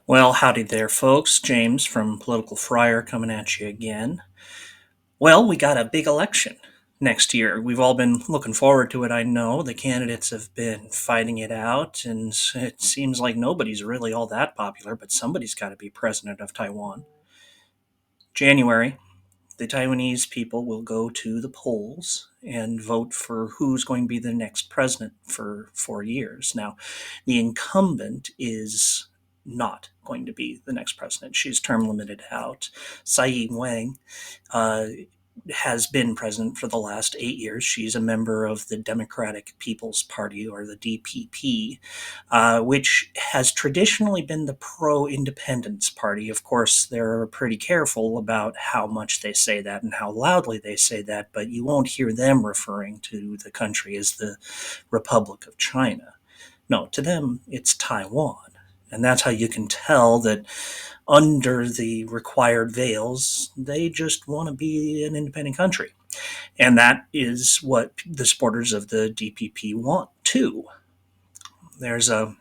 Well, howdy there, folks. James from Political Friar coming at you again. Well, we got a big election next year. We've all been looking forward to it, I know. The candidates have been fighting it out, and it seems like nobody's really all that popular, but somebody's got to be president of Taiwan. January, the Taiwanese people will go to the polls and vote for who's going to be the next president for 4 years. Now, the incumbent is not going to be the next president. She's term limited out. Tsai Ing-wen uh, has been president for the last 8 years. She's a member of the Democratic People's Party, or the DPP, which has traditionally been the pro independence party. Of course, they're pretty careful about how much they say that and how loudly they say that, but you won't hear them referring to the country as the Republic of China. No, to them, it's Taiwan. And that's how you can tell that under the required veils, they just want to be an independent country. And that is what the supporters of the DPP want too. There's a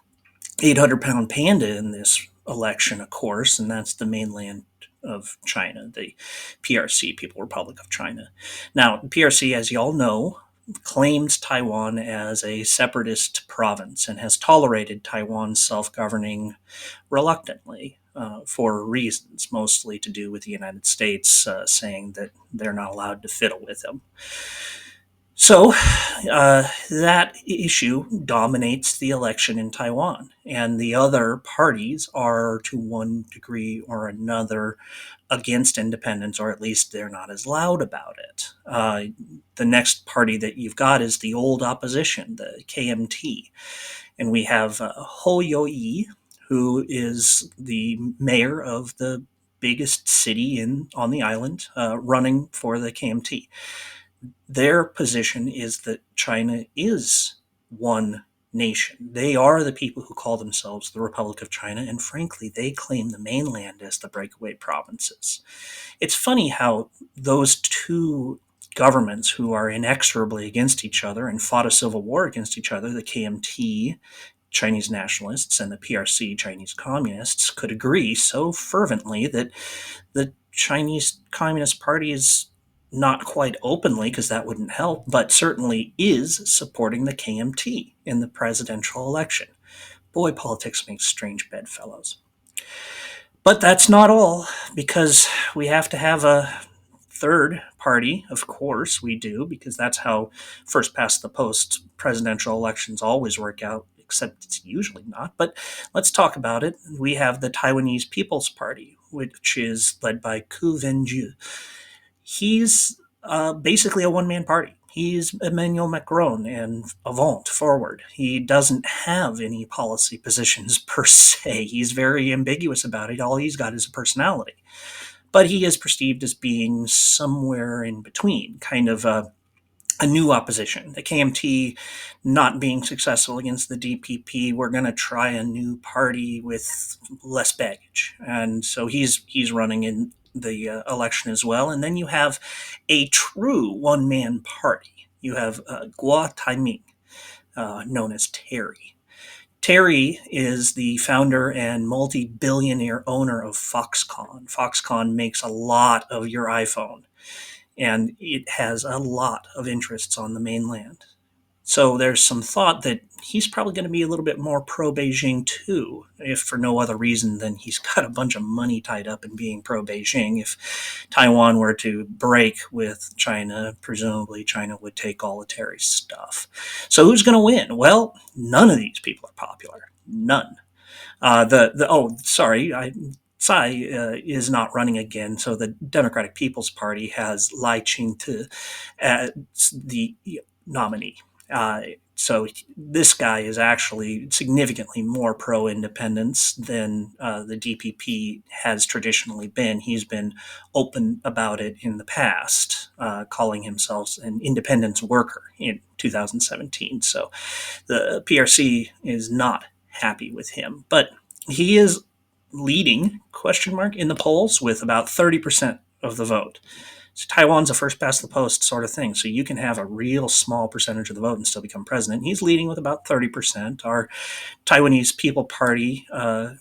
800-pound panda in this election, of course, and that's the mainland of China, the PRC, People Republic of China. Now, the PRC, as you all know, claims Taiwan as a separatist province and has tolerated Taiwan's self governing reluctantly for reasons, mostly to do with the United States saying that they're not allowed to fiddle with them. So that issue dominates the election in Taiwan, and the other parties are, to one degree or another, against independence, or at least they're not as loud about it. The next party that you've got is the old opposition, the KMT, and we have Ho Yo-i, who is the mayor of the biggest city on the island, running for the KMT. Their position is that China is one nation. They are the people who call themselves the Republic of China, and frankly, they claim the mainland as the breakaway provinces. It's funny how those two governments, who are inexorably against each other and fought a civil war against each other, the KMT, Chinese nationalists, and the PRC, Chinese communists, could agree so fervently that the Chinese Communist Party is not quite openly, because that wouldn't help, but certainly is supporting the KMT in the presidential election. Boy, politics makes strange bedfellows. But that's not all, because we have to have a third party. Of course, we do, because that's how first past the post presidential elections always work out, except it's usually not. But let's talk about it. We have the Taiwanese People's Party, which is led by Ku Venju. He's basically a one man party. He's Emmanuel Macron and avant forward. He doesn't have any policy positions per se. He's very ambiguous about it. All he's got is a personality. But he is perceived as being somewhere in between, kind of a new opposition. The KMT not being successful against the DPP, we're going to try a new party with less baggage, and so he's running in the election as well. And then you have a true one man party. You have Guo Taiming, known as Terry. Terry is the founder and multi-billionaire owner of Foxconn. Foxconn makes a lot of your iPhone, and it has a lot of interests on the mainland. So there's some thought that he's probably going to be a little bit more pro Beijing too, if for no other reason than he's got a bunch of money tied up in being pro Beijing. If Taiwan were to break with China, presumably China would take all of Terry's stuff. So who's going to win? Well, none of these people are popular. None. Tsai is not running again, so the Democratic People's Party has Lai Ching-te as the nominee. So this guy is actually significantly more pro-independence than the DPP has traditionally been. He's been open about it in the past, calling himself an independence worker in 2017. So the PRC is not happy with him, but he is leading question mark in the polls with about 30% of the vote. So Taiwan's a first past the post sort of thing. So you can have a real small percentage of the vote and still become president. He's leading with about 30%. Our Taiwanese People Party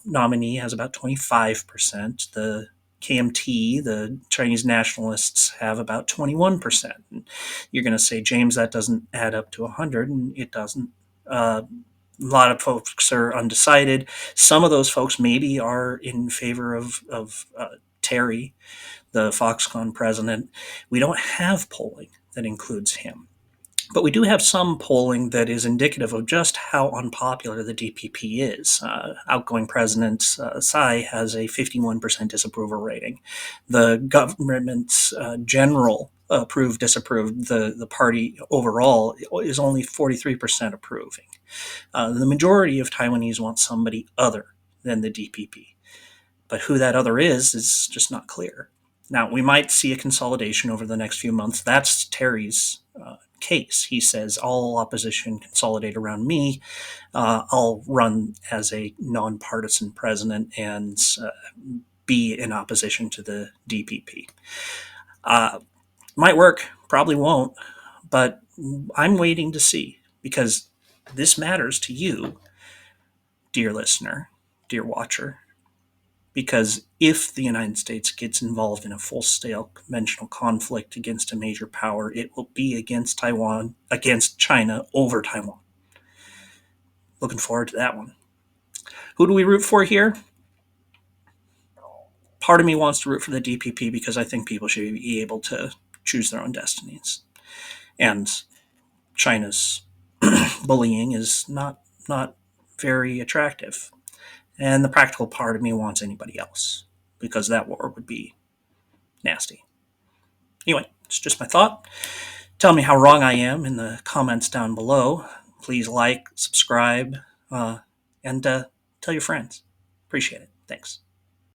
nominee has about 25%. The KMT, the Chinese nationalists, have about 21%. And you're going to say, James, that doesn't add up to 100, and it doesn't. A lot of folks are undecided. Some of those folks maybe are in favor of Terry, the Foxconn president. We don't have polling that includes him. But we do have some polling that is indicative of just how unpopular the DPP is. Outgoing President Tsai has a 51% disapproval rating. The government's general approved, disapproved, the party overall is only 43% approving. The majority of Taiwanese want somebody other than the DPP. But who that other is just not clear. Now, we might see a consolidation over the next few months. That's Terry's case. He says, all opposition consolidate around me. I'll run as a nonpartisan president and be in opposition to the DPP. Might work, probably won't, but I'm waiting to see because this matters to you, dear listener, dear watcher, because if the United States gets involved in a full-scale conventional conflict against a major power, it will be against Taiwan, against China over Taiwan. Looking forward to that one. Who do we root for here? Part of me wants to root for the DPP because I think people should be able to choose their own destinies. And China's bullying is not very attractive. And the practical part of me wants anybody else because that war would be nasty. Anyway, it's just my thought. Tell me how wrong I am in the comments down below. Please like, subscribe, and tell your friends. Appreciate it. Thanks.